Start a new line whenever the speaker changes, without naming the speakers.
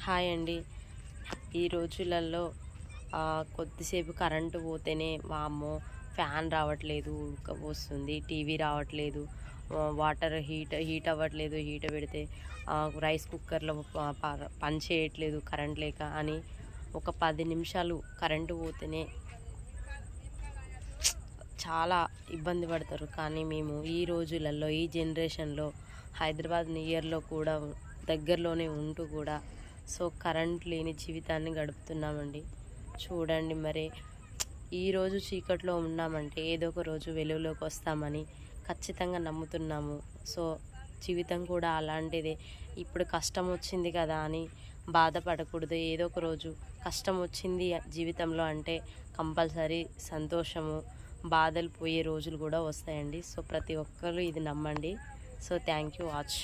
Hi అండి. ఈ రోజులలో కొద్దిసేపు కరెంటు పోతేనే వామ్మో ఫ్యాన్ రావట్లేదు, ఉడకపోస్తుంది, టీవీ రావట్లేదు, వాటర్ హీట్ అవ్వట్లేదు, హీట్ పెడితే రైస్ కుక్కర్లో పని చేయట్లేదు కరెంట్ లేక అని ఒక 10 నిమిషాలు కరెంటు పోతేనే చాలా ఇబ్బంది పడతారు. కానీ మేము ఈ రోజులలో ఈ జనరేషన్లో హైదరాబాద్ నియర్లో కూడా దగ్గరలోనే ఉంటూ కూడా కరెంట్ లేని జీవితాన్ని గడుపుతున్నామండి. చూడండి మరి, ఈరోజు చీకట్లో ఉన్నామంటే ఏదో ఒక రోజు వెలుగులోకి వస్తామని ఖచ్చితంగా నమ్ముతున్నాము. జీవితం కూడా అలాంటిదే. ఇప్పుడు కష్టం వచ్చింది కదా అని బాధపడకూడదు. ఏదో ఒక రోజు కష్టం వచ్చింది జీవితంలో అంటే కంపల్సరీ సంతోషము, బాధలు పోయే రోజులు కూడా వస్తాయండి. ప్రతి ఒక్కరు ఇది నమ్మండి. Thank you watch.